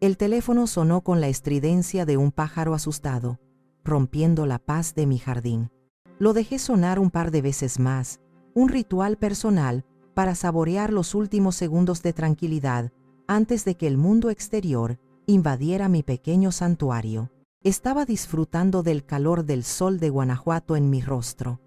El teléfono sonó con la estridencia de un pájaro asustado, rompiendo la paz de mi jardín. Lo dejé sonar un par de veces más, un ritual personal para saborear los últimos segundos de tranquilidad antes de que el mundo exterior invadiera mi pequeño santuario. Estaba disfrutando del calor del sol de Guanajuato en mi rostro,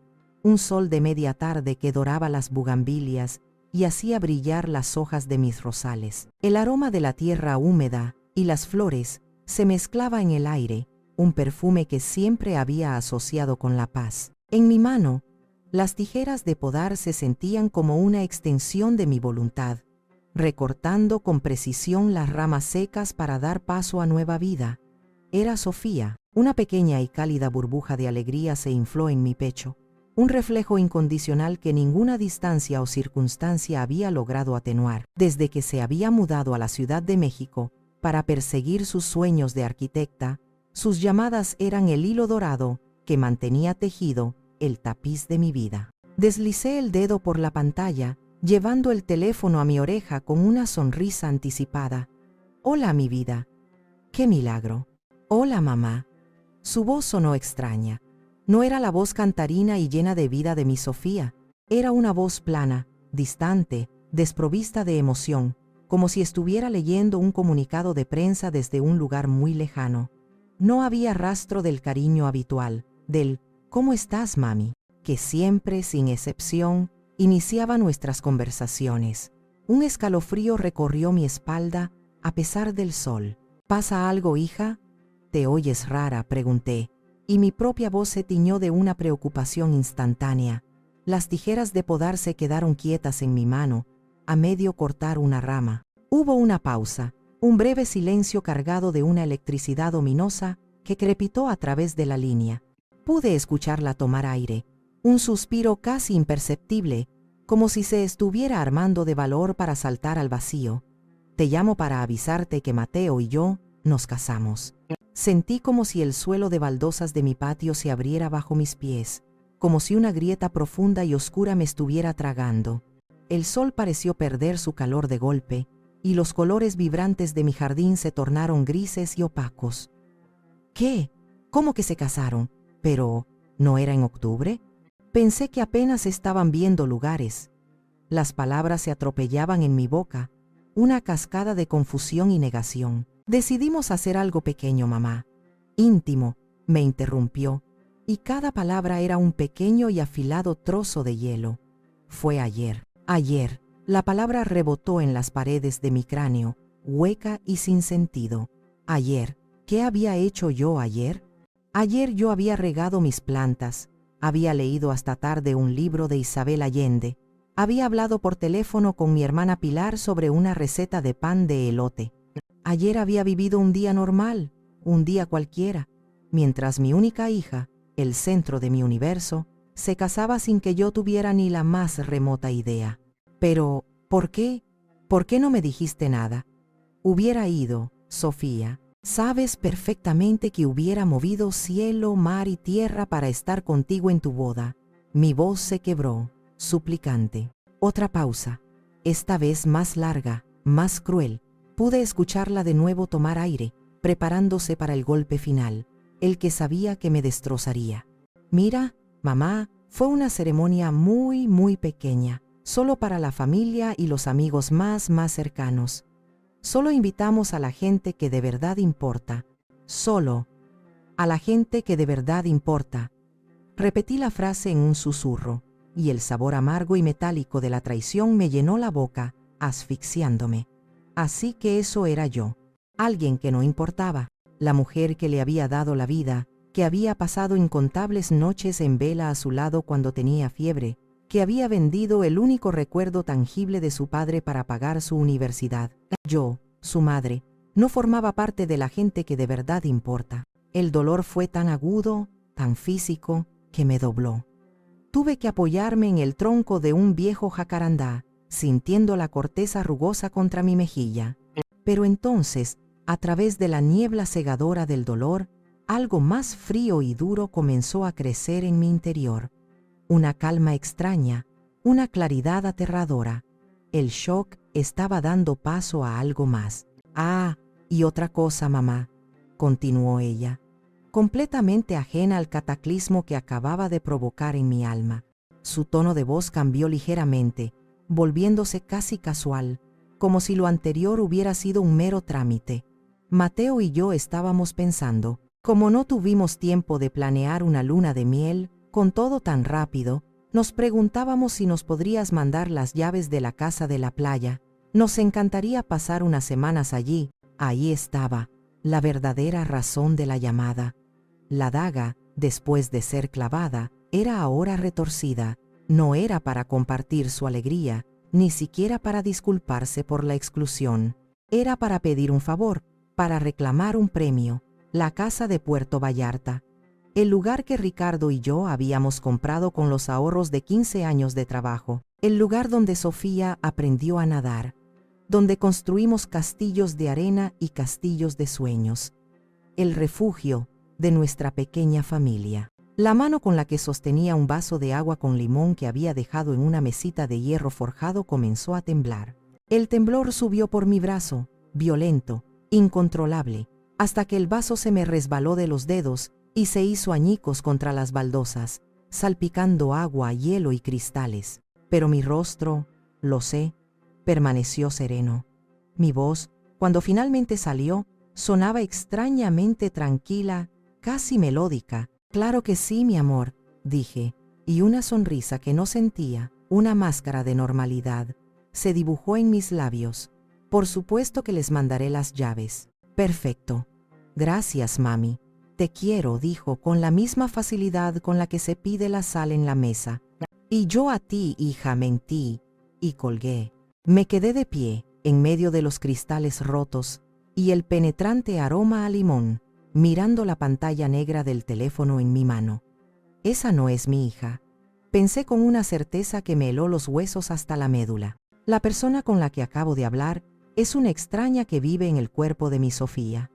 un sol de media tarde que doraba las bugambilias y hacía brillar las hojas de mis rosales. El aroma de la tierra húmeda y las flores se mezclaba en el aire, un perfume que siempre había asociado con la paz. En mi mano, las tijeras de podar se sentían como una extensión de mi voluntad, recortando con precisión las ramas secas para dar paso a nueva vida. Era Sofía. Una pequeña y cálida burbuja de alegría se infló en mi pecho, un reflejo incondicional que ninguna distancia o circunstancia había logrado atenuar. Desde que se había mudado a la Ciudad de México para perseguir sus sueños de arquitecta, sus llamadas eran el hilo dorado que mantenía tejido el tapiz de mi vida. Deslicé el dedo por la pantalla, llevando el teléfono a mi oreja con una sonrisa anticipada. «Hola, mi vida». ¡Qué milagro! «Hola, mamá». Su voz sonó extraña. No era la voz cantarina y llena de vida de mi Sofía. Era una voz plana, distante, desprovista de emoción, como si estuviera leyendo un comunicado de prensa desde un lugar muy lejano. No había rastro del cariño habitual, del «¿Cómo estás, mami?», que siempre, sin excepción, iniciaba nuestras conversaciones. Un escalofrío recorrió mi espalda a pesar del sol. «¿Pasa algo, hija? ¿Te oyes rara?», pregunté, y mi propia voz se tiñó de una preocupación instantánea. Las tijeras de podar se quedaron quietas en mi mano, a medio cortar una rama. Hubo una pausa, un breve silencio cargado de una electricidad ominosa que crepitó a través de la línea. Pude escucharla tomar aire, un suspiro casi imperceptible, como si se estuviera armando de valor para saltar al vacío. «Te llamo para avisarte que Mateo y yo nos casamos». Sentí como si el suelo de baldosas de mi patio se abriera bajo mis pies, como si una grieta profunda y oscura me estuviera tragando. El sol pareció perder su calor de golpe, y los colores vibrantes de mi jardín se tornaron grises y opacos. «¿Qué? ¿Cómo que se casaron? Pero, ¿no era en octubre?». Pensé que apenas estaban viendo lugares. Las palabras se atropellaban en mi boca, una cascada de confusión y negación. «Decidimos hacer algo pequeño, mamá. Íntimo», me interrumpió, y cada palabra era un pequeño y afilado trozo de hielo. «Fue ayer». Ayer. La palabra rebotó en las paredes de mi cráneo, hueca y sin sentido. Ayer. ¿Qué había hecho yo ayer? Ayer yo había regado mis plantas, había leído hasta tarde un libro de Isabel Allende, había hablado por teléfono con mi hermana Pilar sobre una receta de pan de elote. Ayer había vivido un día normal, un día cualquiera, mientras mi única hija, el centro de mi universo, se casaba sin que yo tuviera ni la más remota idea. Pero, ¿por qué? ¿Por qué no me dijiste nada? Hubiera ido, Sofía. Sabes perfectamente que hubiera movido cielo, mar y tierra para estar contigo en tu boda. Mi voz se quebró, suplicante. Otra pausa, esta vez más larga, más cruel. Pude escucharla de nuevo tomar aire, preparándose para el golpe final, el que sabía que me destrozaría. «Mira, mamá, fue una ceremonia muy, muy pequeña, solo para la familia y los amigos más cercanos. Solo invitamos a la gente que de verdad importa. Solo a la gente que de verdad importa». Repetí la frase en un susurro, y el sabor amargo y metálico de la traición me llenó la boca, asfixiándome. Así que eso era yo, alguien que no importaba, la mujer que le había dado la vida, que había pasado incontables noches en vela a su lado cuando tenía fiebre, que había vendido el único recuerdo tangible de su padre para pagar su universidad. Yo, su madre, no formaba parte de la gente que de verdad importa. El dolor fue tan agudo, tan físico, que me dobló. Tuve que apoyarme en el tronco de un viejo jacarandá, sintiendo la corteza rugosa contra mi mejilla. Pero entonces, a través de la niebla cegadora del dolor, algo más frío y duro comenzó a crecer en mi interior. Una calma extraña, una claridad aterradora. El shock estaba dando paso a algo más. Y otra cosa, mamá, continuó ella, completamente ajena al cataclismo que acababa de provocar en mi alma. Su tono de voz cambió ligeramente, volviéndose casi casual, como si lo anterior hubiera sido un mero trámite. Mateo y yo estábamos pensando, como no tuvimos tiempo de planear una luna de miel, con todo tan rápido, nos preguntábamos si nos podrías mandar las llaves de la casa de la playa. Nos encantaría pasar unas semanas allí. Ahí estaba la verdadera razón de la llamada. La daga, después de ser clavada, era ahora retorcida. No era para compartir su alegría, ni siquiera para disculparse por la exclusión. Era para pedir un favor, para reclamar un premio, la casa de Puerto Vallarta. El lugar que Ricardo y yo habíamos comprado con los ahorros de 15 años de trabajo. El lugar donde Sofía aprendió a nadar, donde construimos castillos de arena y castillos de sueños. El refugio de nuestra pequeña familia. La mano con la que sostenía un vaso de agua con limón que había dejado en una mesita de hierro forjado comenzó a temblar. El temblor subió por mi brazo, violento, incontrolable, hasta que el vaso se me resbaló de los dedos y se hizo añicos contra las baldosas, salpicando agua, hielo y cristales. Pero mi rostro, lo sé, permaneció sereno. Mi voz, cuando finalmente salió, sonaba extrañamente tranquila, casi melódica. Claro que sí, mi amor, dije, y una sonrisa que no sentía, una máscara de normalidad, se dibujó en mis labios. Por supuesto que les mandaré las llaves. Perfecto. Gracias, mami. Te quiero, dijo con la misma facilidad con la que se pide la sal en la mesa. Y yo a ti, hija, mentí, y colgué. Me quedé de pie, en medio de los cristales rotos, y el penetrante aroma a limón, mirando la pantalla negra del teléfono en mi mano. Esa no es mi hija. Pensé con una certeza que me heló los huesos hasta la médula. La persona con la que acabo de hablar es una extraña que vive en el cuerpo de mi Sofía.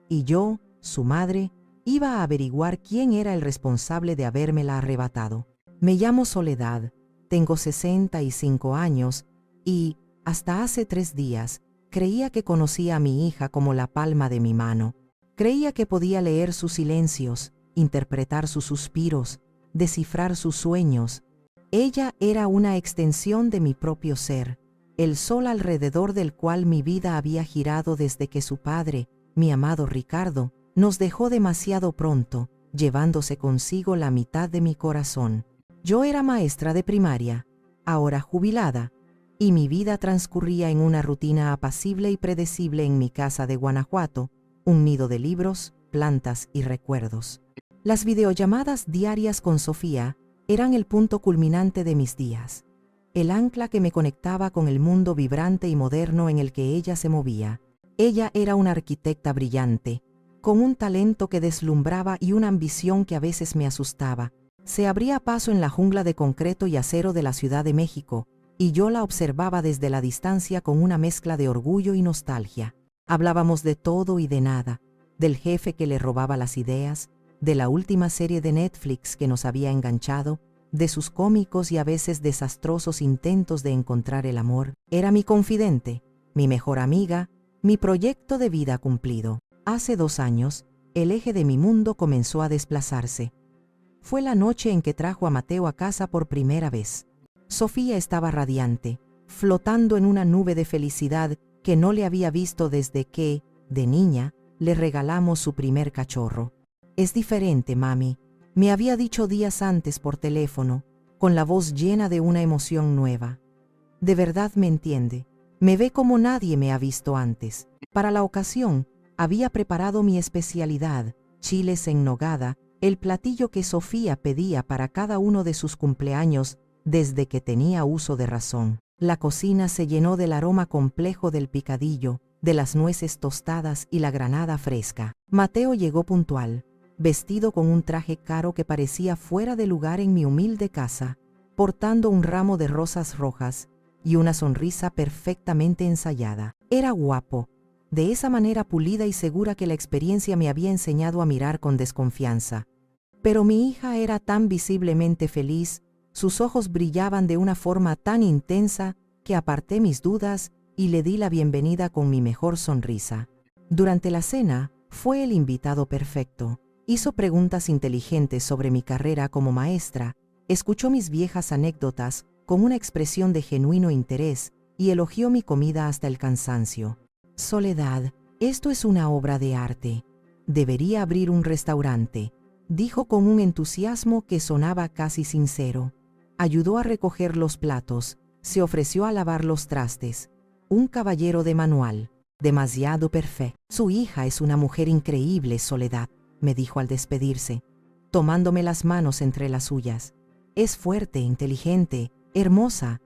Y yo, su madre, iba a averiguar quién era el responsable de habérmela arrebatado. Me llamo Soledad, tengo 65 años y, hasta hace 3 días, creía que conocía a mi hija como la palma de mi mano. Creía que podía leer sus silencios, interpretar sus suspiros, descifrar sus sueños. Ella era una extensión de mi propio ser, el sol alrededor del cual mi vida había girado desde que su padre, mi amado Ricardo, nos dejó demasiado pronto, llevándose consigo la mitad de mi corazón. Yo era maestra de primaria, ahora jubilada, y mi vida transcurría en una rutina apacible y predecible en mi casa de Guanajuato, un nido de libros, plantas y recuerdos. Las videollamadas diarias con Sofía eran el punto culminante de mis días, el ancla que me conectaba con el mundo vibrante y moderno en el que ella se movía. Ella era una arquitecta brillante, con un talento que deslumbraba y una ambición que a veces me asustaba. Se abría paso en la jungla de concreto y acero de la Ciudad de México, y yo la observaba desde la distancia con una mezcla de orgullo y nostalgia. Hablábamos de todo y de nada, del jefe que le robaba las ideas, de la última serie de Netflix que nos había enganchado, de sus cómicos y a veces desastrosos intentos de encontrar el amor. Era mi confidente, mi mejor amiga, mi proyecto de vida cumplido. Hace 2 años, el eje de mi mundo comenzó a desplazarse. Fue la noche en que trajo a Mateo a casa por primera vez. Sofía estaba radiante, flotando en una nube de felicidad que no le había visto desde que, de niña, le regalamos su primer cachorro. Es diferente, mami, me había dicho días antes por teléfono, con la voz llena de una emoción nueva. De verdad me entiende, me ve como nadie me ha visto antes. Para la ocasión, había preparado mi especialidad, chiles en nogada, el platillo que Sofía pedía para cada uno de sus cumpleaños desde que tenía uso de razón. La cocina se llenó del aroma complejo del picadillo, de las nueces tostadas y la granada fresca. Mateo llegó puntual, vestido con un traje caro que parecía fuera de lugar en mi humilde casa, portando un ramo de rosas rojas y una sonrisa perfectamente ensayada. Era guapo, de esa manera pulida y segura que la experiencia me había enseñado a mirar con desconfianza. Pero mi hija era tan visiblemente feliz, sus ojos brillaban de una forma tan intensa que aparté mis dudas y le di la bienvenida con mi mejor sonrisa. Durante la cena, fue el invitado perfecto. Hizo preguntas inteligentes sobre mi carrera como maestra, escuchó mis viejas anécdotas con una expresión de genuino interés y elogió mi comida hasta el cansancio. Soledad, esto es una obra de arte. Debería abrir un restaurante, dijo con un entusiasmo que sonaba casi sincero. Ayudó a recoger los platos, se ofreció a lavar los trastes. Un caballero de manual, demasiado perfecto. Su hija es una mujer increíble, Soledad, me dijo al despedirse, tomándome las manos entre las suyas. Es fuerte, inteligente, hermosa.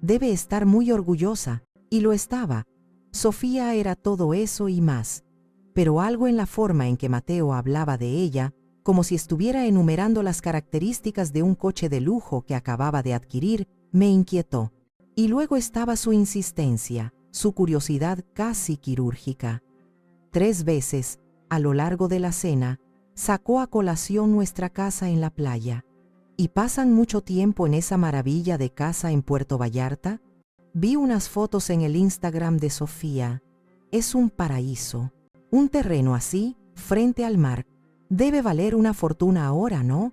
Debe estar muy orgullosa, y lo estaba. Sofía era todo eso y más. Pero algo en la forma en que Mateo hablaba de ella, como si estuviera enumerando las características de un coche de lujo que acababa de adquirir, me inquietó. Y luego estaba su insistencia, su curiosidad casi quirúrgica. 3 veces, a lo largo de la cena, sacó a colación nuestra casa en la playa. ¿Y pasan mucho tiempo en esa maravilla de casa en Puerto Vallarta? Vi unas fotos en el Instagram de Sofía. Es un paraíso. Un terreno así, frente al mar, debe valer una fortuna ahora, ¿no?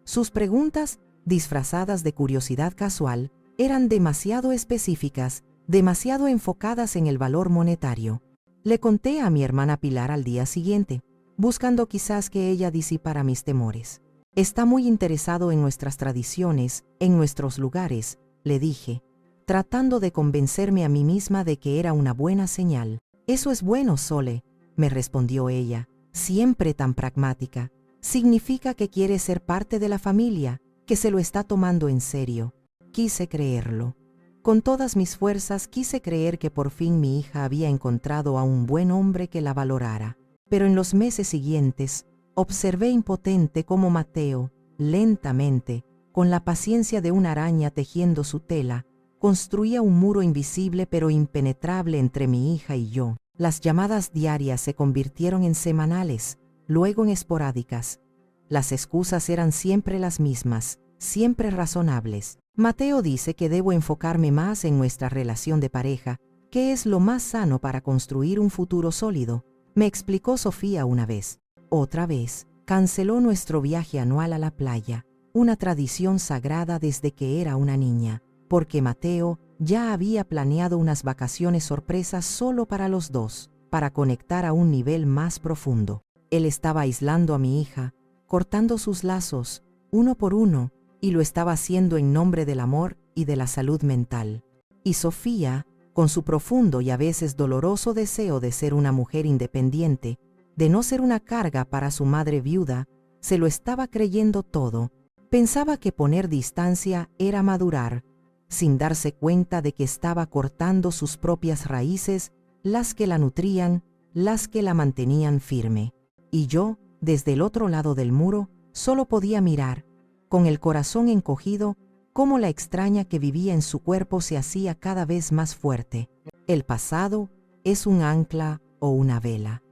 Sus preguntas, disfrazadas de curiosidad casual, eran demasiado específicas, demasiado enfocadas en el valor monetario. Le conté a mi hermana Pilar al día siguiente, buscando quizás que ella disipara mis temores. Está muy interesado en nuestras tradiciones, en nuestros lugares, le dije, tratando de convencerme a mí misma de que era una buena señal. Eso es bueno, Sole, me respondió ella, siempre tan pragmática. Significa que quiere ser parte de la familia, que se lo está tomando en serio. Quise creerlo. Con todas mis fuerzas quise creer que por fin mi hija había encontrado a un buen hombre que la valorara. Pero en los meses siguientes, observé impotente cómo Mateo, lentamente, con la paciencia de una araña tejiendo su tela, construía un muro invisible pero impenetrable entre mi hija y yo. Las llamadas diarias se convirtieron en semanales, luego en esporádicas. Las excusas eran siempre las mismas, siempre razonables. Mateo dice que debo enfocarme más en nuestra relación de pareja, que es lo más sano para construir un futuro sólido, me explicó Sofía una vez. Otra vez, canceló nuestro viaje anual a la playa, una tradición sagrada desde que era una niña, porque Mateo ya había planeado unas vacaciones sorpresas solo para los dos, para conectar a un nivel más profundo. Él estaba aislando a mi hija, cortando sus lazos, uno por uno, y lo estaba haciendo en nombre del amor y de la salud mental. Y Sofía, con su profundo y a veces doloroso deseo de ser una mujer independiente, de no ser una carga para su madre viuda, se lo estaba creyendo todo. Pensaba que poner distancia era madurar, sin darse cuenta de que estaba cortando sus propias raíces, las que la nutrían, las que la mantenían firme. Y yo, desde el otro lado del muro, solo podía mirar, con el corazón encogido, cómo la extraña que vivía en su cuerpo se hacía cada vez más fuerte. El pasado es un ancla o una vela.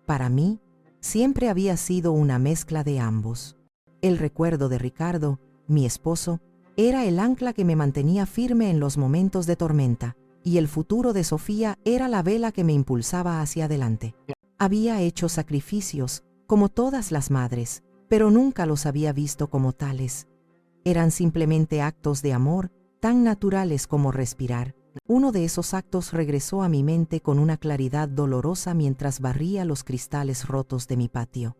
Para mí, siempre había sido una mezcla de ambos. El recuerdo de Ricardo, mi esposo, era el ancla que me mantenía firme en los momentos de tormenta, y el futuro de Sofía era la vela que me impulsaba hacia adelante. Había hecho sacrificios, como todas las madres, pero nunca los había visto como tales. Eran simplemente actos de amor, tan naturales como respirar. Uno de esos actos regresó a mi mente con una claridad dolorosa mientras barría los cristales rotos de mi patio.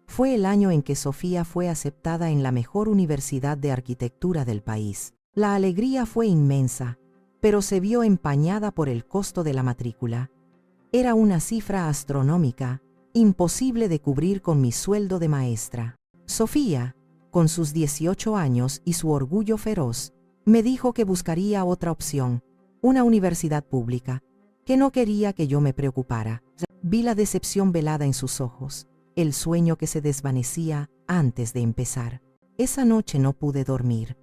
Fue el año en que Sofía fue aceptada en la mejor universidad de arquitectura del país. La alegría fue inmensa, pero se vio empañada por el costo de la matrícula. Era una cifra astronómica, imposible de cubrir con mi sueldo de maestra. Sofía, con sus 18 años y su orgullo feroz, me dijo que buscaría otra opción, una universidad pública, que no quería que yo me preocupara. Vi la decepción velada en sus ojos, el sueño que se desvanecía antes de empezar. Esa noche no pude dormir.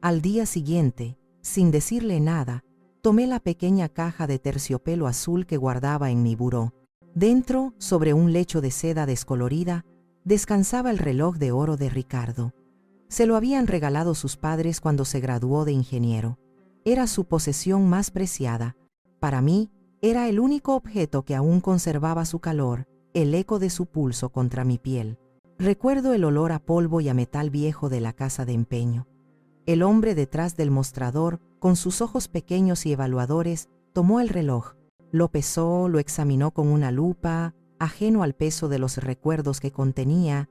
Al día siguiente, sin decirle nada, tomé la pequeña caja de terciopelo azul que guardaba en mi buró. Dentro, sobre un lecho de seda descolorida, descansaba el reloj de oro de Ricardo. Se lo habían regalado sus padres cuando se graduó de ingeniero. Era su posesión más preciada. Para mí, Era el único objeto que aún conservaba su calor, el eco de su pulso contra mi piel. Recuerdo el olor a polvo y a metal viejo de la casa de empeño. El hombre detrás del mostrador, con sus ojos pequeños y evaluadores, tomó el reloj, lo pesó, lo examinó con una lupa, ajeno al peso de los recuerdos que contenía.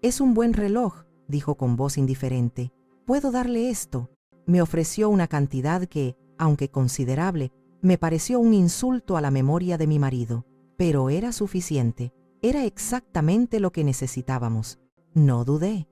«Es un buen reloj», dijo con voz indiferente. «¿Puedo darle esto?». Me ofreció una cantidad que, aunque considerable, me pareció un insulto a la memoria de mi marido. Pero era suficiente. Era exactamente lo que necesitábamos. No dudé.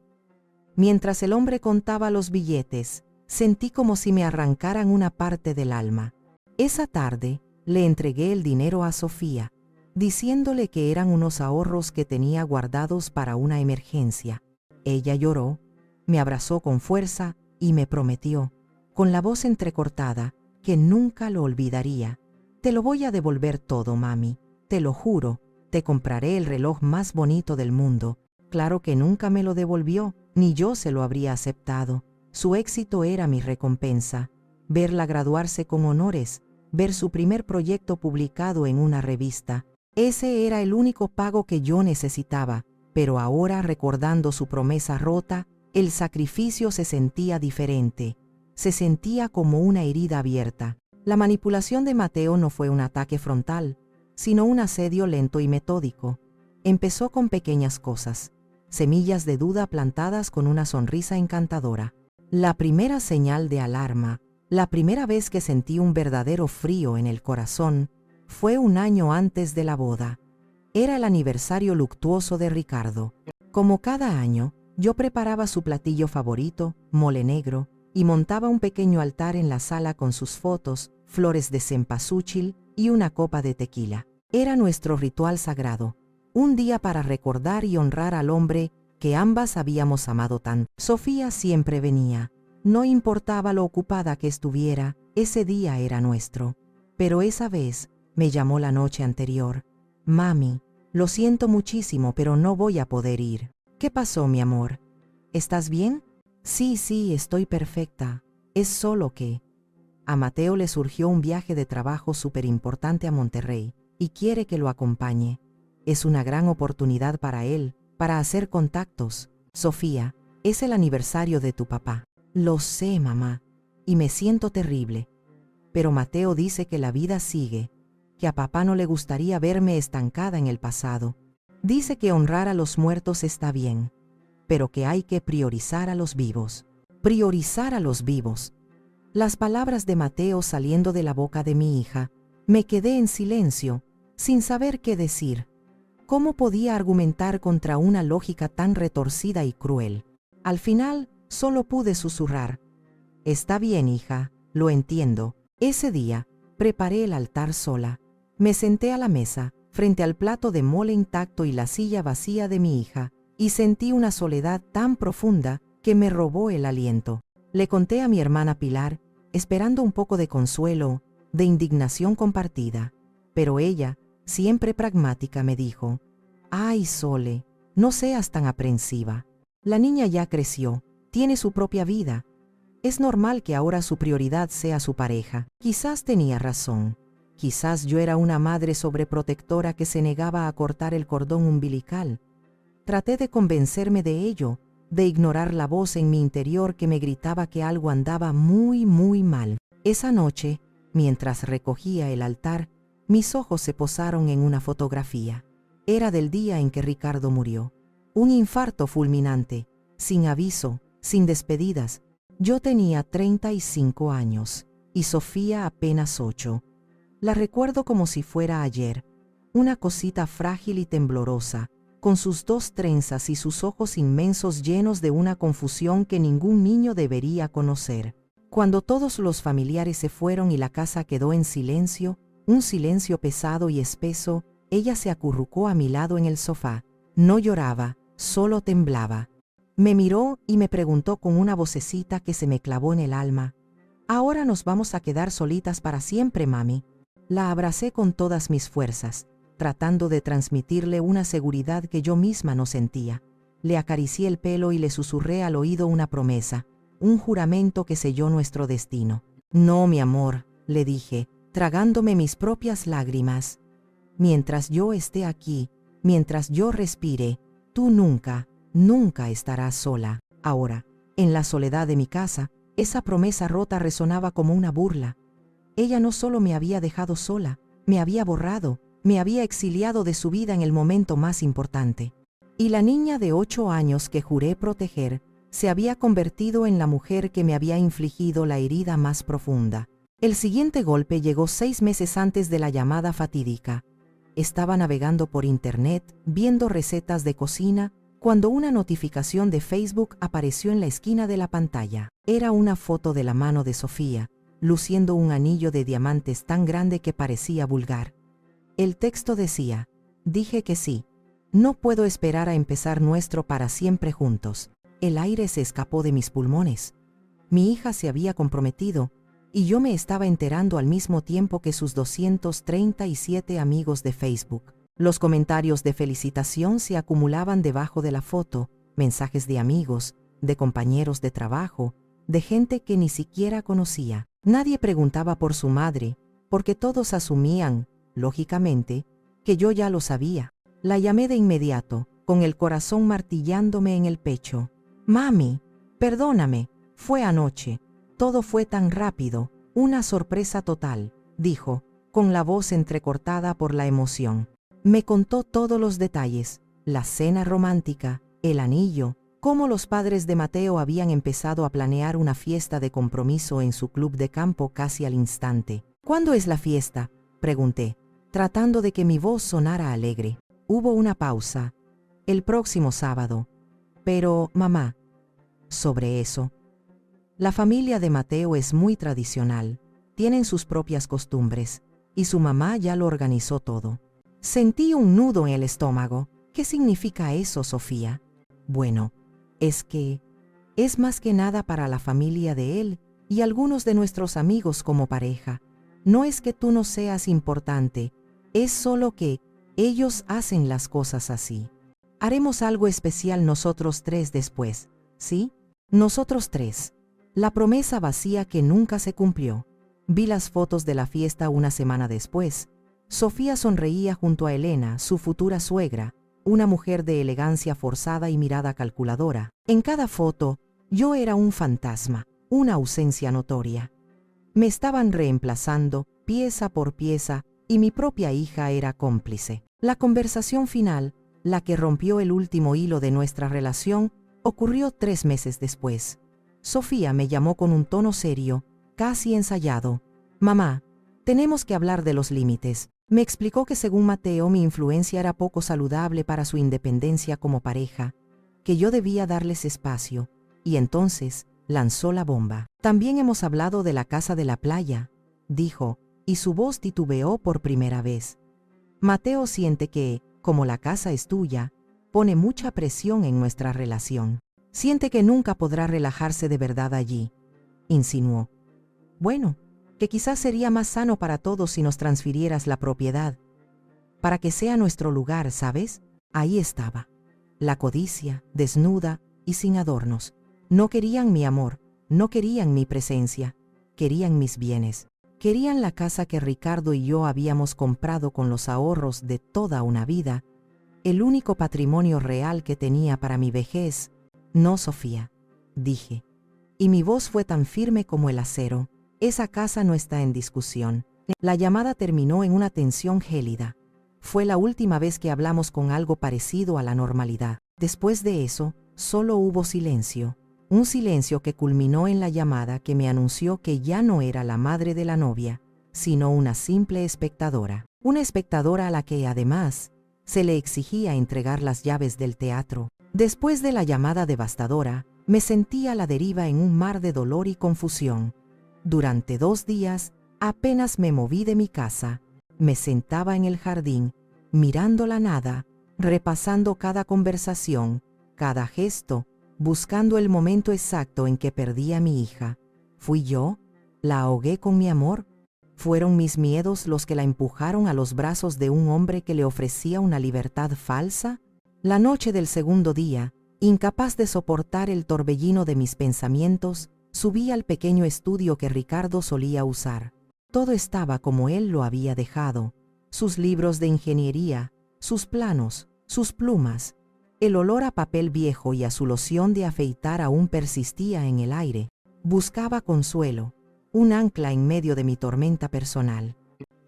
Mientras el hombre contaba los billetes, sentí como si me arrancaran una parte del alma. Esa tarde le entregué el dinero a Sofía, diciéndole que eran unos ahorros que tenía guardados para una emergencia. Ella lloró, me abrazó con fuerza y me prometió, con la voz entrecortada, que nunca lo olvidaría. «Te lo voy a devolver todo, mami, te lo juro, te compraré el reloj más bonito del mundo». Claro que nunca me lo devolvió, ni yo se lo habría aceptado. Su éxito era mi recompensa. Verla graduarse con honores, ver su primer proyecto publicado en una revista. Ese era el único pago que yo necesitaba, pero ahora, recordando su promesa rota, el sacrificio se sentía diferente. Se sentía como una herida abierta. La manipulación de Mateo no fue un ataque frontal, sino un asedio lento y metódico. Empezó con pequeñas cosas, semillas de duda plantadas con una sonrisa encantadora. La primera señal de alarma, la primera vez que sentí un verdadero frío en el corazón, fue un año antes de la boda. Era el aniversario luctuoso de Ricardo. Como cada año, yo preparaba su platillo favorito, mole negro, y montaba un pequeño altar en la sala con sus fotos, flores de cempasúchil y una copa de tequila. Era nuestro ritual sagrado, un día para recordar y honrar al hombre que ambas habíamos amado tanto. Sofía siempre venía. No importaba lo ocupada que estuviera, ese día era nuestro. Pero esa vez me llamó la noche anterior. «Mami, lo siento muchísimo, pero no voy a poder ir». «¿Qué pasó, mi amor? ¿Estás bien?» Sí, estoy perfecta. Es solo que...». A Mateo le surgió un viaje de trabajo súper importante a Monterrey y quiere que lo acompañe. Es una gran oportunidad para él, para hacer contactos. «Sofía, es el aniversario de tu papá». «Lo sé, mamá, y me siento terrible. Pero Mateo dice que la vida sigue, que a papá no le gustaría verme estancada en el pasado. Dice que honrar a los muertos está bien, pero que hay que priorizar a los vivos». «Priorizar a los vivos». Las palabras de Mateo saliendo de la boca de mi hija, me quedé en silencio, sin saber qué decir. ¿Cómo podía argumentar contra una lógica tan retorcida y cruel? Al final, solo pude susurrar: «Está bien, hija, lo entiendo». Ese día, preparé el altar sola. Me senté a la mesa, frente al plato de mole intacto y la silla vacía de mi hija, y sentí una soledad tan profunda que me robó el aliento. Le conté a mi hermana Pilar, esperando un poco de consuelo, de indignación compartida. Pero ella, siempre pragmática, me dijo: «Ay, Sole, no seas tan aprensiva. La niña ya creció, tiene su propia vida. Es normal que ahora su prioridad sea su pareja». Quizás tenía razón. Quizás yo era una madre sobreprotectora que se negaba a cortar el cordón umbilical. Traté de convencerme de ello, de ignorar la voz en mi interior que me gritaba que algo andaba muy mal. Esa noche, mientras recogía el altar, mis ojos se posaron en una fotografía. Era del día en que Ricardo murió. Un infarto fulminante, sin aviso, sin despedidas. Yo tenía 35 años y Sofía apenas 8. La recuerdo como si fuera ayer, una cosita frágil y temblorosa, con sus 2 trenzas y sus ojos inmensos llenos de una confusión que ningún niño debería conocer. Cuando todos los familiares se fueron y la casa quedó en silencio, un silencio pesado y espeso, ella se acurrucó a mi lado en el sofá. No lloraba, solo temblaba. Me miró y me preguntó con una vocecita que se me clavó en el alma: «¿Ahora nos vamos a quedar solitas para siempre, mami?». La abracé con todas mis fuerzas, tratando de transmitirle una seguridad que yo misma no sentía. Le acaricié el pelo y le susurré al oído una promesa, un juramento que selló nuestro destino. «No, mi amor», le dije, tragándome mis propias lágrimas. Mientras yo esté aquí, mientras yo respire, tú nunca, nunca estarás sola. Ahora, en la soledad de mi casa, esa promesa rota resonaba como una burla. Ella no solo me había dejado sola, me había borrado, me había exiliado de su vida en el momento más importante. Y la niña de 8 años que juré proteger, se había convertido en la mujer que me había infligido la herida más profunda. El siguiente golpe llegó 6 meses antes de la llamada fatídica. Estaba navegando por internet, viendo recetas de cocina, cuando una notificación de Facebook apareció en la esquina de la pantalla. Era una foto de la mano de Sofía, luciendo un anillo de diamantes tan grande que parecía vulgar. El texto decía: dije que sí. No puedo esperar a empezar nuestro para siempre juntos. El aire se escapó de mis pulmones. Mi hija se había comprometido, y yo me estaba enterando al mismo tiempo que sus 237 amigos de Facebook. Los comentarios de felicitación se acumulaban debajo de la foto, mensajes de amigos, de compañeros de trabajo, de gente que ni siquiera conocía. Nadie preguntaba por su madre, porque todos asumían, lógicamente, que yo ya lo sabía. La llamé de inmediato, con el corazón martillándome en el pecho. «Mami, perdóname, fue anoche. Todo fue tan rápido, una sorpresa total», dijo, con la voz entrecortada por la emoción. Me contó todos los detalles, la cena romántica, el anillo, cómo los padres de Mateo habían empezado a planear una fiesta de compromiso en su club de campo casi al instante. «¿Cuándo es la fiesta?», pregunté, tratando de que mi voz sonara alegre. Hubo una pausa. «El próximo sábado». «Pero, mamá», sobre eso. La familia de Mateo es muy tradicional, tienen sus propias costumbres, y su mamá ya lo organizó todo. Sentí un nudo en el estómago. «¿Qué significa eso, Sofía?». «Bueno, es que es más que nada para la familia de él y algunos de nuestros amigos como pareja. No es que tú no seas importante, es solo que ellos hacen las cosas así. Haremos algo especial nosotros 3 después, ¿sí? Nosotros 3. La promesa vacía que nunca se cumplió. Vi las fotos de la fiesta una semana después. Sofía sonreía junto a Elena, su futura suegra, una mujer de elegancia forzada y mirada calculadora. En cada foto, yo era un fantasma, una ausencia notoria. Me estaban reemplazando, pieza por pieza, y mi propia hija era cómplice. La conversación final, la que rompió el último hilo de nuestra relación, ocurrió 3 meses después. Sofía me llamó con un tono serio, casi ensayado. «Mamá, tenemos que hablar de los límites». Me explicó que según Mateo mi influencia era poco saludable para su independencia como pareja, que yo debía darles espacio, y entonces lanzó la bomba. «También hemos hablado de la casa de la playa», dijo, y su voz titubeó por primera vez. «Mateo siente que, como la casa es tuya, pone mucha presión en nuestra relación. Siente que nunca podrá relajarse de verdad allí», insinuó. «Bueno, que quizás sería más sano para todos si nos transfirieras la propiedad. Para que sea nuestro lugar, ¿sabes?». Ahí estaba. La codicia, desnuda y sin adornos. No querían mi amor, no querían mi presencia, querían mis bienes. Querían la casa que Ricardo y yo habíamos comprado con los ahorros de toda una vida, el único patrimonio real que tenía para mi vejez. «No, Sofía», dije, y mi voz fue tan firme como el acero. «Esa casa no está en discusión». La llamada terminó en una tensión gélida. Fue la última vez que hablamos con algo parecido a la normalidad. Después de eso, solo hubo silencio. Un silencio que culminó en la llamada que me anunció que ya no era la madre de la novia, sino una simple espectadora. Una espectadora a la que, además, se le exigía entregar las llaves del teatro. Después de la llamada devastadora, me sentí a la deriva en un mar de dolor y confusión. Durante 2 días, apenas me moví de mi casa. Me sentaba en el jardín, mirando la nada, repasando cada conversación, cada gesto, buscando el momento exacto en que perdí a mi hija. ¿Fui yo? ¿La ahogué con mi amor? ¿Fueron mis miedos los que la empujaron a los brazos de un hombre que le ofrecía una libertad falsa? La noche del segundo día, incapaz de soportar el torbellino de mis pensamientos, subí al pequeño estudio que Ricardo solía usar. Todo estaba como él lo había dejado: sus libros de ingeniería, sus planos, sus plumas. El olor a papel viejo y a su loción de afeitar aún persistía en el aire. Buscaba consuelo, un ancla en medio de mi tormenta personal.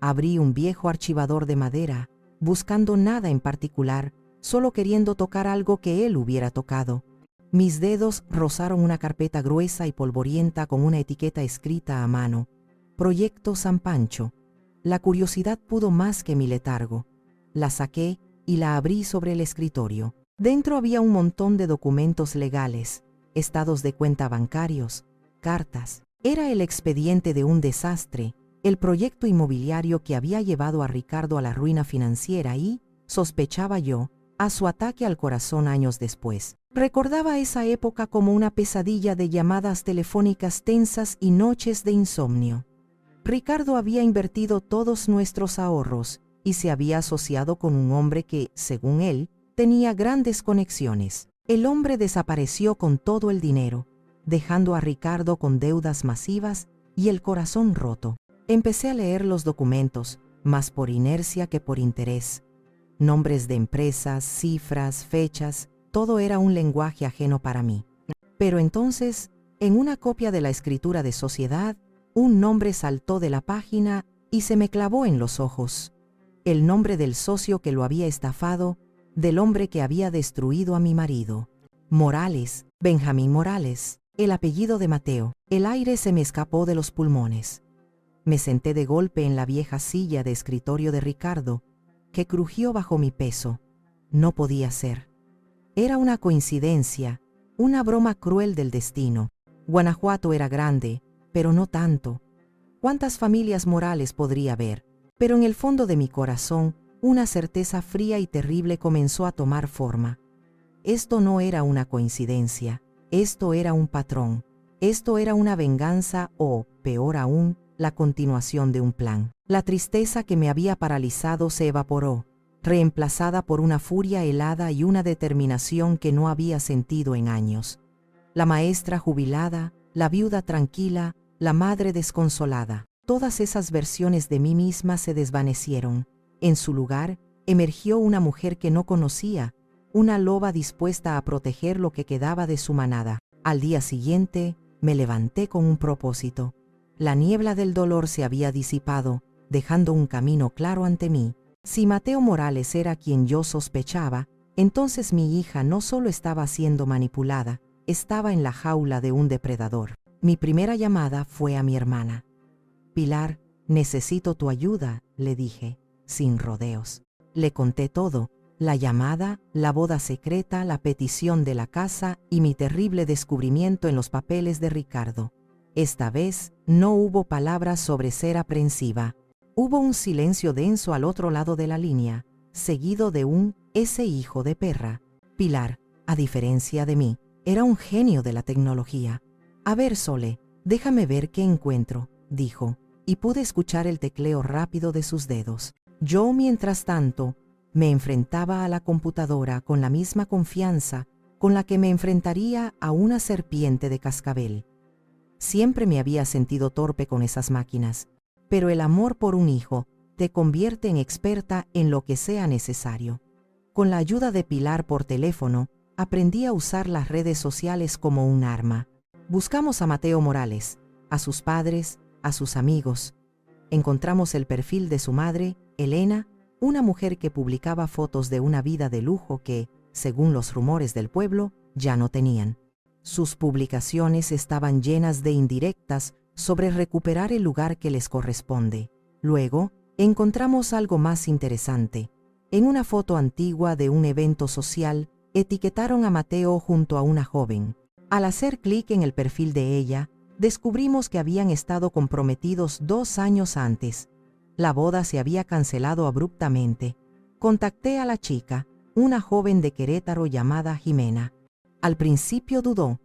Abrí un viejo archivador de madera, buscando nada en particular, solo queriendo tocar algo que él hubiera tocado. Mis dedos rozaron una carpeta gruesa y polvorienta con una etiqueta escrita a mano: Proyecto San Pancho. La curiosidad pudo más que mi letargo. La saqué y la abrí sobre el escritorio. Dentro había un montón de documentos legales, estados de cuenta bancarios, cartas. Era el expediente de un desastre, el proyecto inmobiliario que había llevado a Ricardo a la ruina financiera y, sospechaba yo, a su ataque al corazón años después. Recordaba esa época como una pesadilla de llamadas telefónicas tensas y noches de insomnio. Ricardo había invertido todos nuestros ahorros y se había asociado con un hombre que, según él, tenía grandes conexiones. El hombre desapareció con todo el dinero, dejando a Ricardo con deudas masivas y el corazón roto. Empecé a leer los documentos, más por inercia que por interés. Nombres de empresas, cifras, fechas, todo era un lenguaje ajeno para mí. Pero entonces, en una copia de la escritura de sociedad, un nombre saltó de la página y se me clavó en los ojos. El nombre del socio que lo había estafado, del hombre que había destruido a mi marido. Morales, Benjamín Morales, el apellido de Mateo. El aire se me escapó de los pulmones. Me senté de golpe en la vieja silla de escritorio de Ricardo, que crujió bajo mi peso. No podía ser. Era una coincidencia, una broma cruel del destino. Guanajuato era grande, pero no tanto. ¿Cuántas familias Morales podría haber? Pero en el fondo de mi corazón, una certeza fría y terrible comenzó a tomar forma. Esto no era una coincidencia, esto era un patrón, esto era una venganza o, peor aún, la continuación de un plan. La tristeza que me había paralizado se evaporó, reemplazada por una furia helada y una determinación que no había sentido en años. La maestra jubilada, la viuda tranquila, la madre desconsolada, todas esas versiones de mí misma se desvanecieron. En su lugar, emergió una mujer que no conocía, una loba dispuesta a proteger lo que quedaba de su manada. Al día siguiente, me levanté con un propósito. La niebla del dolor se había disipado, dejando un camino claro ante mí. Si Mateo Morales era quien yo sospechaba, entonces mi hija no solo estaba siendo manipulada, estaba en la jaula de un depredador. Mi primera llamada fue a mi hermana. Pilar, necesito tu ayuda, le dije, sin rodeos. Le conté todo, la llamada, la boda secreta, la petición de la casa y mi terrible descubrimiento en los papeles de Ricardo. Esta vez no hubo palabras sobre ser aprensiva. Hubo un silencio denso al otro lado de la línea, seguido de un «ese hijo de perra». Pilar, a diferencia de mí, era un genio de la tecnología. «A ver, Sole, déjame ver qué encuentro», dijo, y pude escuchar el tecleo rápido de sus dedos. Yo, mientras tanto, me enfrentaba a la computadora con la misma confianza con la que me enfrentaría a una serpiente de cascabel. Siempre me había sentido torpe con esas máquinas, pero el amor por un hijo te convierte en experta en lo que sea necesario. Con la ayuda de Pilar por teléfono, aprendí a usar las redes sociales como un arma. Buscamos a Mateo Morales, a sus padres, a sus amigos. Encontramos el perfil de su madre, Elena, una mujer que publicaba fotos de una vida de lujo que, según los rumores del pueblo, ya no tenían. Sus publicaciones estaban llenas de indirectas sobre recuperar el lugar que les corresponde. Luego, encontramos algo más interesante. En una foto antigua de un evento social, etiquetaron a Mateo junto a una joven. Al hacer clic en el perfil de ella, descubrimos que habían estado comprometidos 2 años antes. La boda se había cancelado abruptamente. Contacté a la chica, una joven de Querétaro llamada Jimena. Al principio dudó,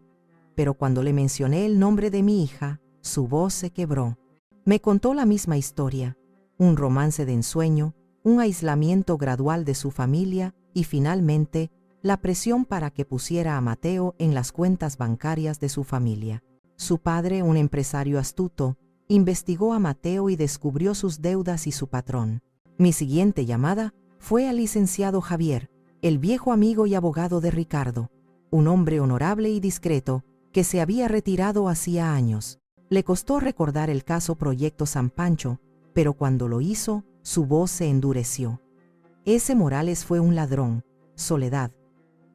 pero cuando le mencioné el nombre de mi hija, su voz se quebró. Me contó la misma historia, un romance de ensueño, un aislamiento gradual de su familia y finalmente la presión para que pusiera a Mateo en las cuentas bancarias de su familia. Su padre, un empresario astuto, investigó a Mateo y descubrió sus deudas y su patrón. Mi siguiente llamada fue al licenciado Javier, el viejo amigo y abogado de Ricardo, un hombre honorable y discreto que se había retirado hacía años. Le costó recordar el caso Proyecto San Pancho, pero cuando lo hizo, su voz se endureció. Ese Morales fue un ladrón, Soledad,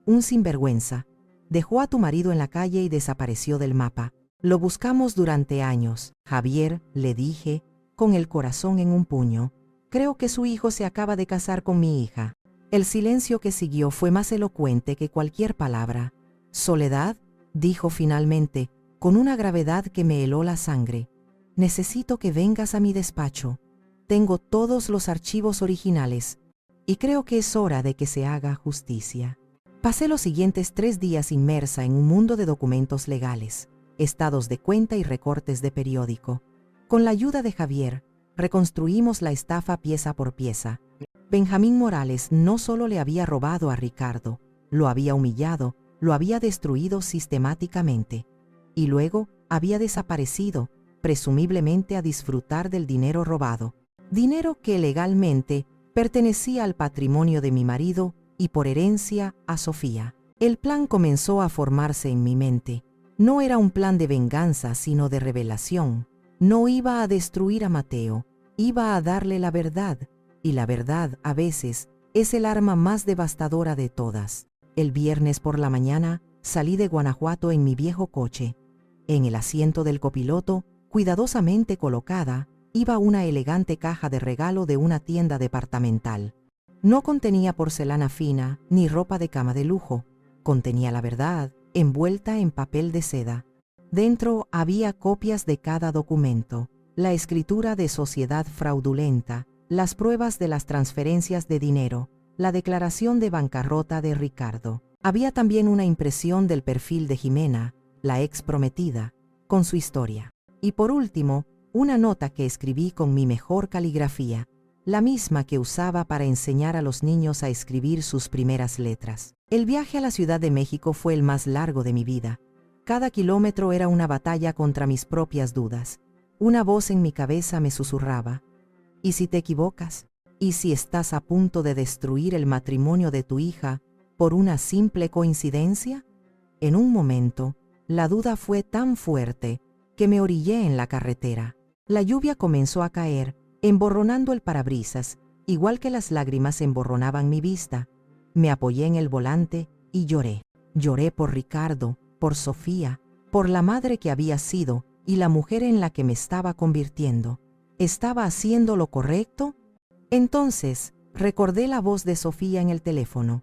un sinvergüenza. Dejó a tu marido en la calle y desapareció del mapa. Lo buscamos durante años. Javier, le dije, con el corazón en un puño, creo que su hijo se acaba de casar con mi hija. El silencio que siguió fue más elocuente que cualquier palabra. Soledad, dijo finalmente, con una gravedad que me heló la sangre. Necesito que vengas a mi despacho. Tengo todos los archivos originales y creo que es hora de que se haga justicia. Pasé los siguientes 3 días inmersa en un mundo de documentos legales, estados de cuenta y recortes de periódico. Con la ayuda de Javier, reconstruimos la estafa pieza por pieza. Benjamín Morales no solo le había robado a Ricardo, lo había humillado, lo había destruido sistemáticamente. Y luego había desaparecido, presumiblemente a disfrutar del dinero robado. Dinero que legalmente pertenecía al patrimonio de mi marido y por herencia a Sofía. El plan comenzó a formarse en mi mente. No era un plan de venganza, sino de revelación. No iba a destruir a Mateo, iba a darle la verdad, y la verdad, a veces, es el arma más devastadora de todas. El viernes por la mañana, salí de Guanajuato en mi viejo coche. En el asiento del copiloto, cuidadosamente colocada, iba una elegante caja de regalo de una tienda departamental. No contenía porcelana fina ni ropa de cama de lujo. Contenía la verdad, envuelta en papel de seda. Dentro había copias de cada documento, la escritura de sociedad fraudulenta, las pruebas de las transferencias de dinero, la declaración de bancarrota de Ricardo. Había también una impresión del perfil de Jimena, la ex prometida, con su historia. Y por último, una nota que escribí con mi mejor caligrafía, la misma que usaba para enseñar a los niños a escribir sus primeras letras. El viaje a la Ciudad de México fue el más largo de mi vida. Cada kilómetro era una batalla contra mis propias dudas. Una voz en mi cabeza me susurraba: ¿y si te equivocas? ¿Y si estás a punto de destruir el matrimonio de tu hija por una simple coincidencia? En un momento, la duda fue tan fuerte que me orillé en la carretera. La lluvia comenzó a caer, emborronando el parabrisas, igual que las lágrimas emborronaban mi vista. Me apoyé en el volante y lloré. Lloré por Ricardo, por Sofía, por la madre que había sido y la mujer en la que me estaba convirtiendo. ¿Estaba haciendo lo correcto? Entonces, recordé la voz de Sofía en el teléfono.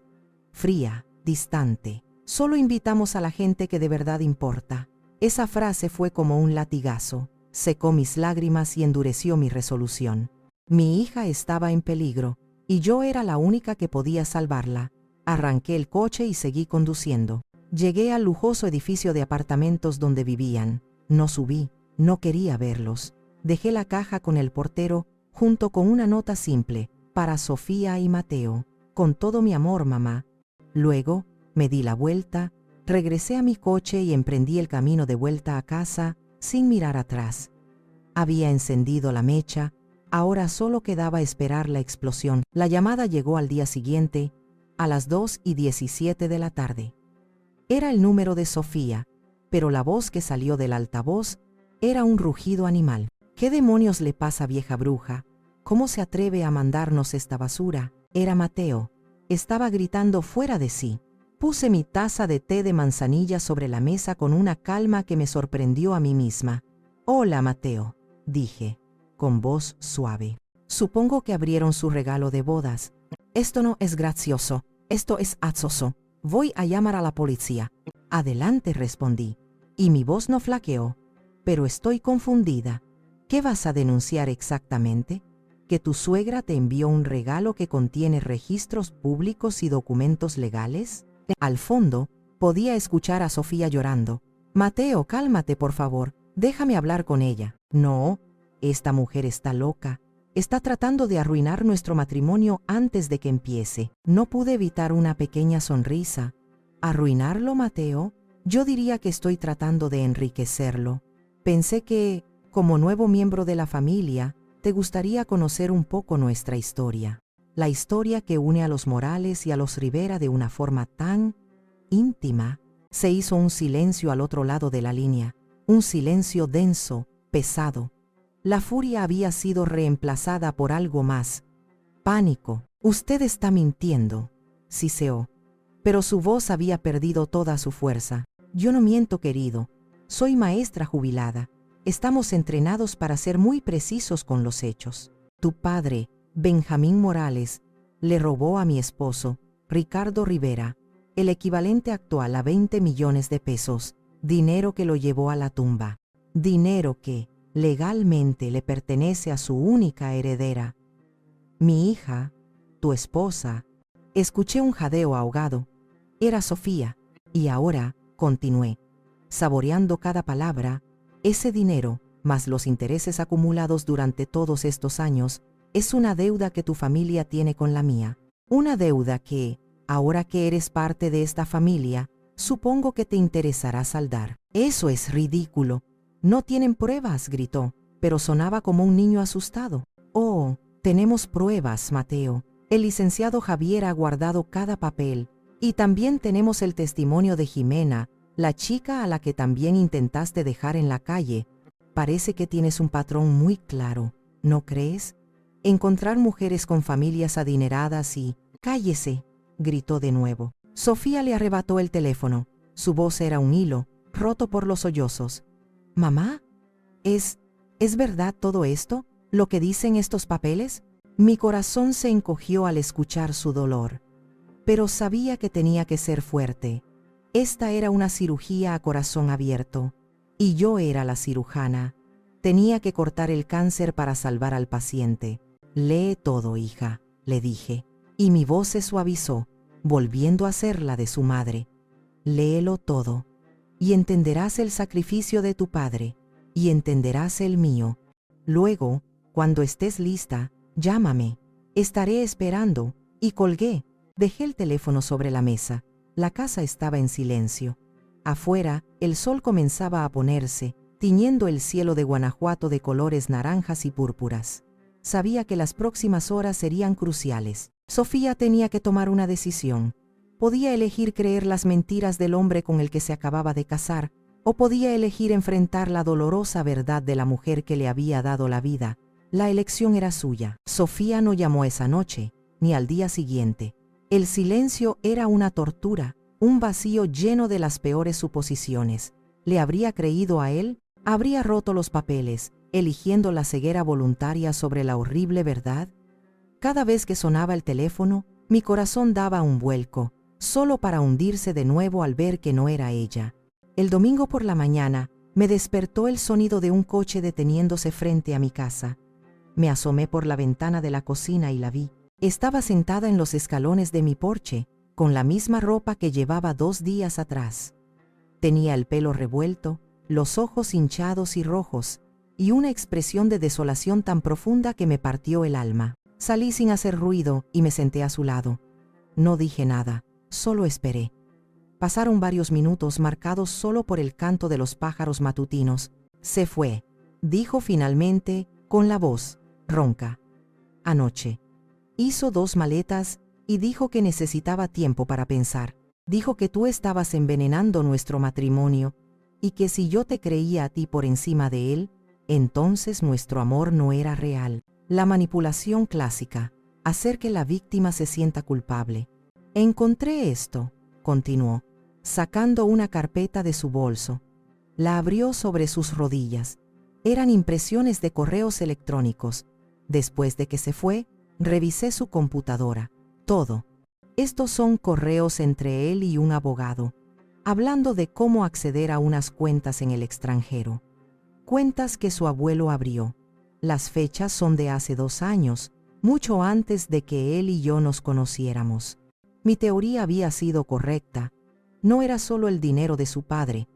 Fría, distante. Solo invitamos a la gente que de verdad importa. Esa frase fue como un latigazo. Secó mis lágrimas y endureció mi resolución. Mi hija estaba en peligro, y yo era la única que podía salvarla. Arranqué el coche y seguí conduciendo. Llegué al lujoso edificio de apartamentos donde vivían. No subí, no quería verlos. Dejé la caja con el portero, junto con una nota simple, para Sofía y Mateo. Con todo mi amor, mamá. Luego, me di la vuelta, regresé a mi coche y emprendí el camino de vuelta a casa, sin mirar atrás. Había encendido la mecha, ahora solo quedaba esperar la explosión. La llamada llegó al día siguiente, a las 2:17 de la tarde. Era el número de Sofía, pero la voz que salió del altavoz era un rugido animal. ¿Qué demonios le pasa, vieja bruja? ¿Cómo se atreve a mandarnos esta basura? Era Mateo. Estaba gritando fuera de sí. Puse mi taza de té de manzanilla sobre la mesa con una calma que me sorprendió a mí misma. «Hola, Mateo», dije, con voz suave. «Supongo que abrieron su regalo de bodas. Esto no es gracioso, esto es azoso. Voy a llamar a la policía». «Adelante», respondí, y mi voz no flaqueó. «Pero estoy confundida. ¿Qué vas a denunciar exactamente? ¿Que tu suegra te envió un regalo que contiene registros públicos y documentos legales?» Al fondo, podía escuchar a Sofía llorando. «Mateo, cálmate, por favor. Déjame hablar con ella». «No, esta mujer está loca. Está tratando de arruinar nuestro matrimonio antes de que empiece». No pude evitar una pequeña sonrisa. ¿Arruinarlo, Mateo? Yo diría que estoy tratando de enriquecerlo. Pensé que, como nuevo miembro de la familia, te gustaría conocer un poco nuestra historia. La historia que une a los Morales y a los Rivera de una forma tan íntima. Se hizo un silencio al otro lado de la línea, un silencio denso, pesado. La furia había sido reemplazada por algo más. Pánico. Usted está mintiendo, siseó. Pero su voz había perdido toda su fuerza. Yo no miento, querido. Soy maestra jubilada. Estamos entrenados para ser muy precisos con los hechos. Tu padre, Benjamín Morales, le robó a mi esposo, Ricardo Rivera, el equivalente actual a 20 millones de pesos, dinero que lo llevó a la tumba. Dinero que, legalmente, le pertenece a su única heredera. Mi hija, tu esposa. Escuché un jadeo ahogado. Era Sofía. Y ahora, continué, saboreando cada palabra, ese dinero, más los intereses acumulados durante todos estos años, es una deuda que tu familia tiene con la mía. Una deuda que, ahora que eres parte de esta familia, supongo que te interesará saldar. Eso es ridículo. No tienen pruebas, gritó, pero sonaba como un niño asustado. Oh, tenemos pruebas, Mateo. El licenciado Javier ha guardado cada papel. Y también tenemos el testimonio de Jimena, la chica a la que también intentaste dejar en la calle. Parece que tienes un patrón muy claro, ¿no crees? Encontrar mujeres con familias adineradas y... ¡Cállese!, gritó de nuevo. Sofía le arrebató el teléfono. Su voz era un hilo, roto por los sollozos. «Mamá, ¿es verdad todo esto? ¿Lo que dicen estos papeles?» Mi corazón se encogió al escuchar su dolor. Pero sabía que tenía que ser fuerte. Esta era una cirugía a corazón abierto, y yo era la cirujana. Tenía que cortar el cáncer para salvar al paciente. «Lee todo, hija», le dije, y mi voz se suavizó, volviendo a ser la de su madre. «Léelo todo, y entenderás el sacrificio de tu padre, y entenderás el mío. Luego, cuando estés lista, llámame. Estaré esperando», y colgué. Dejé el teléfono sobre la mesa. La casa estaba en silencio. Afuera, el sol comenzaba a ponerse, tiñendo el cielo de Guanajuato de colores naranjas y púrpuras. Sabía que las próximas horas serían cruciales. Sofía tenía que tomar una decisión. Podía elegir creer las mentiras del hombre con el que se acababa de casar, o podía elegir enfrentar la dolorosa verdad de la mujer que le había dado la vida. La elección era suya. Sofía no llamó esa noche, ni al día siguiente. El silencio era una tortura, un vacío lleno de las peores suposiciones. ¿Le habría creído a él? ¿Habría roto los papeles, eligiendo la ceguera voluntaria sobre la horrible verdad? Cada vez que sonaba el teléfono, mi corazón daba un vuelco, solo para hundirse de nuevo al ver que no era ella. El domingo por la mañana, me despertó el sonido de un coche deteniéndose frente a mi casa. Me asomé por la ventana de la cocina y la vi. Estaba sentada en los escalones de mi porche, con la misma ropa que llevaba 2 días atrás. Tenía el pelo revuelto, los ojos hinchados y rojos, y una expresión de desolación tan profunda que me partió el alma. Salí sin hacer ruido y me senté a su lado. No dije nada, solo esperé. Pasaron varios minutos marcados solo por el canto de los pájaros matutinos. «Se fue», dijo finalmente, con la voz ronca. «Anoche. Hizo 2 maletas y dijo que necesitaba tiempo para pensar. Dijo que tú estabas envenenando nuestro matrimonio y que si yo te creía a ti por encima de él, entonces nuestro amor no era real. La manipulación clásica, hacer que la víctima se sienta culpable. Encontré esto», continuó, sacando una carpeta de su bolso. La abrió sobre sus rodillas. Eran impresiones de correos electrónicos. Después de que se fue, revisé su computadora. Todo. Estos son correos entre él y un abogado, hablando de cómo acceder a unas cuentas en el extranjero. Cuentas que su abuelo abrió. Las fechas son de hace 2 años, mucho antes de que él y yo nos conociéramos. Mi teoría había sido correcta. No era solo el dinero de su padre,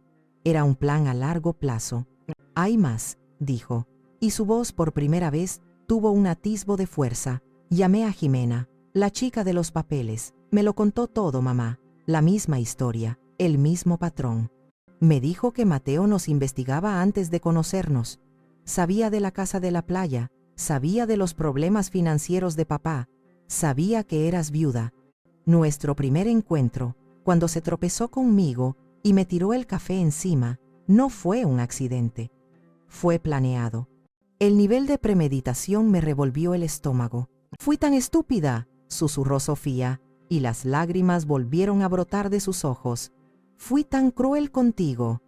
era un plan a largo plazo. «Hay más», dijo, y su voz por primera vez tuvo un atisbo de fuerza. Llamé a Jimena, la chica de los papeles. Me lo contó todo, mamá. La misma historia, el mismo patrón. Me dijo que Mateo nos investigaba antes de conocernos. Sabía de la casa de la playa, sabía de los problemas financieros de papá, sabía que eras viuda. Nuestro primer encuentro, cuando se tropezó conmigo y me tiró el café encima, no fue un accidente. Fue planeado. El nivel de premeditación me revolvió el estómago. «Fui tan estúpida», susurró Sofía, y las lágrimas volvieron a brotar de sus ojos. «Fui tan cruel contigo.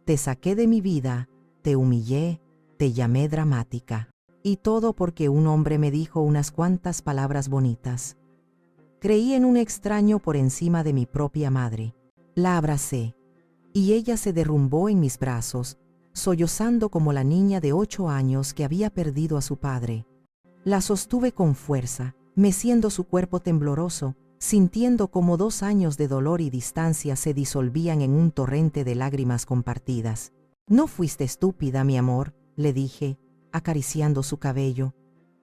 Te saqué de mi vida, te humillé, te llamé dramática. Y todo porque un hombre me dijo unas cuantas palabras bonitas. Creí en un extraño por encima de mi propia madre. La abracé, y ella se derrumbó en mis brazos, sollozando como la niña de 8 años que había perdido a su padre. La sostuve con fuerza, meciendo su cuerpo tembloroso, sintiendo como 2 años de dolor y distancia se disolvían en un torrente de lágrimas compartidas. «No fuiste estúpida, mi amor», le dije, acariciando su cabello.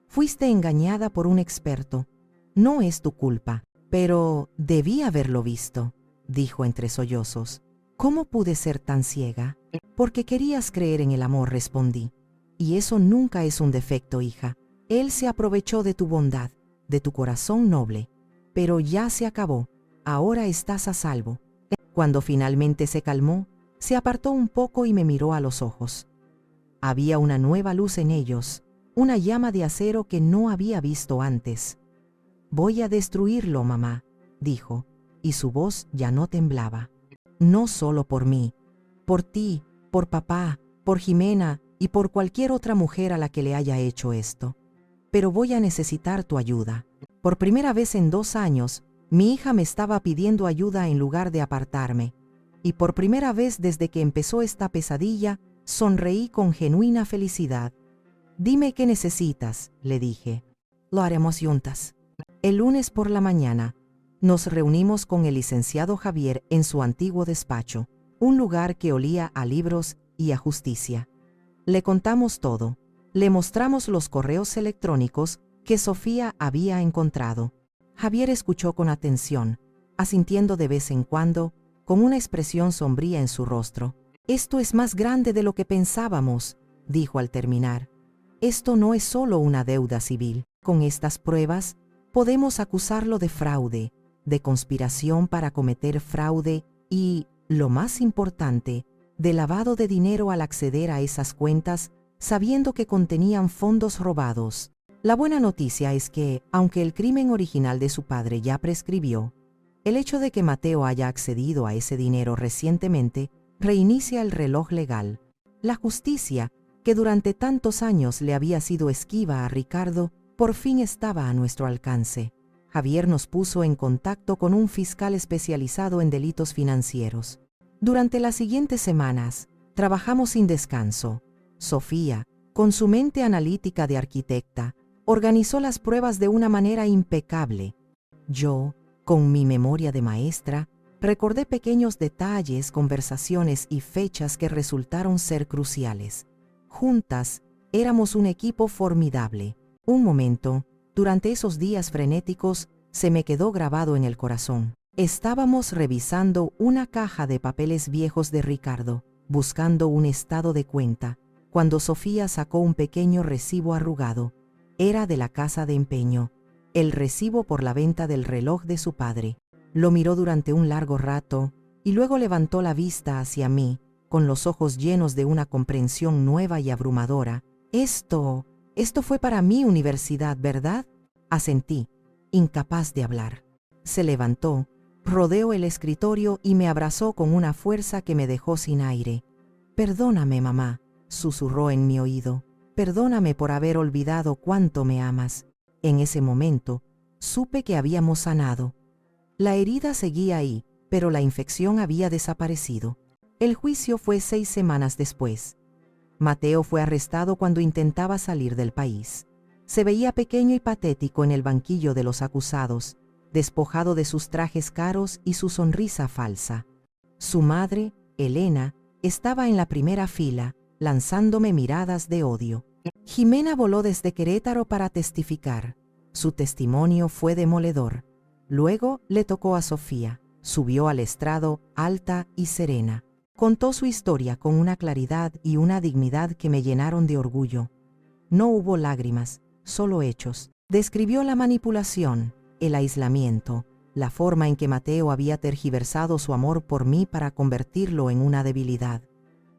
«Fuiste engañada por un experto. No es tu culpa». «Pero debí haberlo visto», dijo entre sollozos. «¿Cómo pude ser tan ciega?» «Porque querías creer en el amor», respondí. «Y eso nunca es un defecto, hija. Él se aprovechó de tu bondad, de tu corazón noble. Pero ya se acabó. Ahora estás a salvo». Cuando finalmente se calmó, se apartó un poco y me miró a los ojos. Había una nueva luz en ellos, una llama de acero que no había visto antes. «Voy a destruirlo, mamá», dijo, y su voz ya no temblaba. «No solo por mí, por ti, por papá, por Jimena y por cualquier otra mujer a la que le haya hecho esto. Pero voy a necesitar tu ayuda». Por primera vez en 2 años, mi hija me estaba pidiendo ayuda en lugar de apartarme. Y por primera vez desde que empezó esta pesadilla, sonreí con genuina felicidad. «Dime qué necesitas», le dije. «Lo haremos juntas». El lunes por la mañana, nos reunimos con el licenciado Javier en su antiguo despacho, un lugar que olía a libros y a justicia. Le contamos todo. Le mostramos los correos electrónicos que Sofía había encontrado. Javier escuchó con atención, asintiendo de vez en cuando, con una expresión sombría en su rostro. «Esto es más grande de lo que pensábamos», dijo al terminar. «Esto no es solo una deuda civil. Con estas pruebas, podemos acusarlo de fraude, de conspiración para cometer fraude y, lo más importante, de lavado de dinero al acceder a esas cuentas sabiendo que contenían fondos robados. La buena noticia es que, aunque el crimen original de su padre ya prescribió, el hecho de que Mateo haya accedido a ese dinero recientemente reinicia el reloj legal. La justicia, que durante tantos años le había sido esquiva a Ricardo, por fin estaba a nuestro alcance. Javier nos puso en contacto con un fiscal especializado en delitos financieros. Durante las siguientes semanas, trabajamos sin descanso. Sofía, con su mente analítica de arquitecta, organizó las pruebas de una manera impecable. Yo, con mi memoria de maestra, recordé pequeños detalles, conversaciones y fechas que resultaron ser cruciales. Juntas, éramos un equipo formidable. Un momento, durante esos días frenéticos, se me quedó grabado en el corazón. Estábamos revisando una caja de papeles viejos de Ricardo, buscando un estado de cuenta, cuando Sofía sacó un pequeño recibo arrugado. Era de la casa de empeño, el recibo por la venta del reloj de su padre. Lo miró durante un largo rato y luego levantó la vista hacia mí, con los ojos llenos de una comprensión nueva y abrumadora. Esto fue para mi universidad, ¿verdad?», asentí, incapaz de hablar. Se levantó, rodeó el escritorio y me abrazó con una fuerza que me dejó sin aire. «Perdóname, mamá», susurró en mi oído. «Perdóname por haber olvidado cuánto me amas». En ese momento, supe que habíamos sanado. La herida seguía ahí, pero la infección había desaparecido. El juicio fue 6 semanas después. Mateo fue arrestado cuando intentaba salir del país. Se veía pequeño y patético en el banquillo de los acusados, despojado de sus trajes caros y su sonrisa falsa. Su madre, Elena, estaba en la primera fila, lanzándome miradas de odio. Jimena voló desde Querétaro para testificar. Su testimonio fue demoledor. Luego le tocó a Sofía. Subió al estrado, alta y serena. Contó su historia con una claridad y una dignidad que me llenaron de orgullo. No hubo lágrimas, solo hechos. Describió la manipulación, el aislamiento, la forma en que Mateo había tergiversado su amor por mí para convertirlo en una debilidad.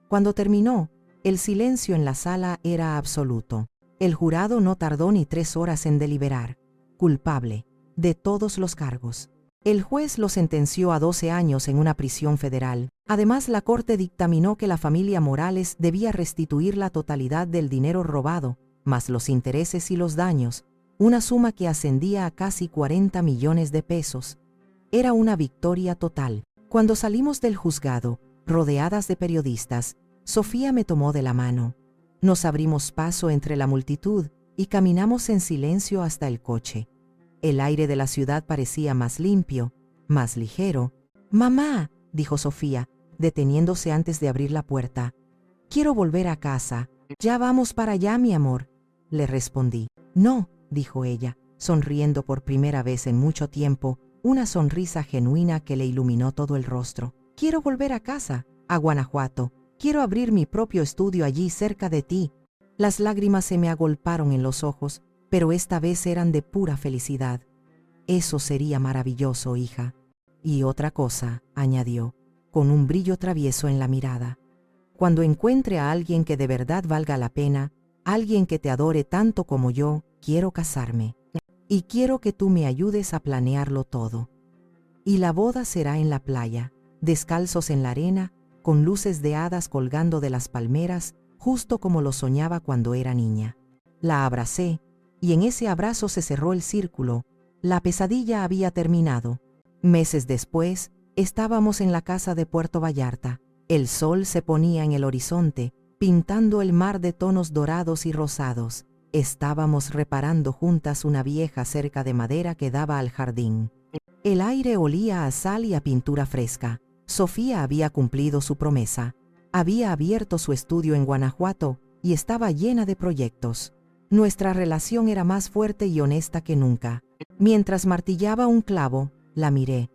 Cuando terminó, el silencio en la sala era absoluto. El jurado no tardó ni 3 horas en deliberar. Culpable, de todos los cargos. El juez lo sentenció a 12 años en una prisión federal. Además, la corte dictaminó que la familia Morales debía restituir la totalidad del dinero robado, más los intereses y los daños, una suma que ascendía a casi 40 millones de pesos. Era una victoria total. Cuando salimos del juzgado, rodeadas de periodistas, Sofía me tomó de la mano. Nos abrimos paso entre la multitud y caminamos en silencio hasta el coche. El aire de la ciudad parecía más limpio, más ligero. «Mamá», dijo Sofía, deteniéndose antes de abrir la puerta. «Quiero volver a casa». «Ya vamos para allá, mi amor», le respondí. «No», dijo ella, sonriendo por primera vez en mucho tiempo, una sonrisa genuina que le iluminó todo el rostro. «Quiero volver a casa, a Guanajuato. Quiero abrir mi propio estudio allí cerca de ti». Las lágrimas se me agolparon en los ojos, pero esta vez eran de pura felicidad. «Eso sería maravilloso, hija». «Y otra cosa», añadió, con un brillo travieso en la mirada. «Cuando encuentre a alguien que de verdad valga la pena, alguien que te adore tanto como yo, quiero casarme. Y quiero que tú me ayudes a planearlo todo. Y la boda será en la playa, descalzos en la arena, con luces de hadas colgando de las palmeras, justo como lo soñaba cuando era niña». La abracé, y en ese abrazo se cerró el círculo. La pesadilla había terminado. Meses después, estábamos en la casa de Puerto Vallarta. El sol se ponía en el horizonte, pintando el mar de tonos dorados y rosados. Estábamos reparando juntas una vieja cerca de madera que daba al jardín. El aire olía a sal y a pintura fresca. Sofía había cumplido su promesa. Había abierto su estudio en Guanajuato y estaba llena de proyectos. Nuestra relación era más fuerte y honesta que nunca. Mientras martillaba un clavo, la miré.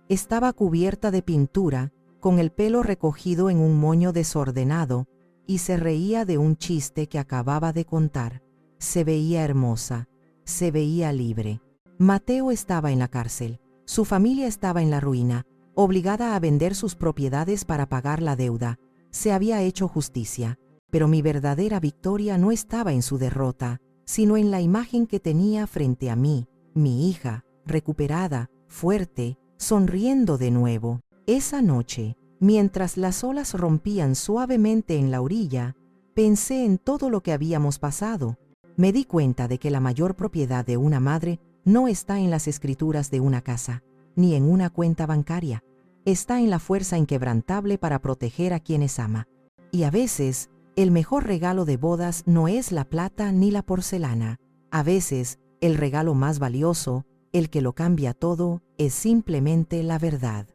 Estaba cubierta de pintura, con el pelo recogido en un moño desordenado, y se reía de un chiste que acababa de contar. Se veía hermosa, se veía libre. Mateo estaba en la cárcel. Su familia estaba en la ruina, obligada a vender sus propiedades para pagar la deuda. Se había hecho justicia. Pero mi verdadera victoria no estaba en su derrota, sino en la imagen que tenía frente a mí, mi hija, recuperada, fuerte, sonriendo de nuevo. Esa noche, mientras las olas rompían suavemente en la orilla, pensé en todo lo que habíamos pasado. Me di cuenta de que la mayor propiedad de una madre no está en las escrituras de una casa, ni en una cuenta bancaria. Está en la fuerza inquebrantable para proteger a quienes ama. Y a veces, el mejor regalo de bodas no es la plata ni la porcelana. A veces, el regalo más valioso, el que lo cambia todo, es simplemente la verdad.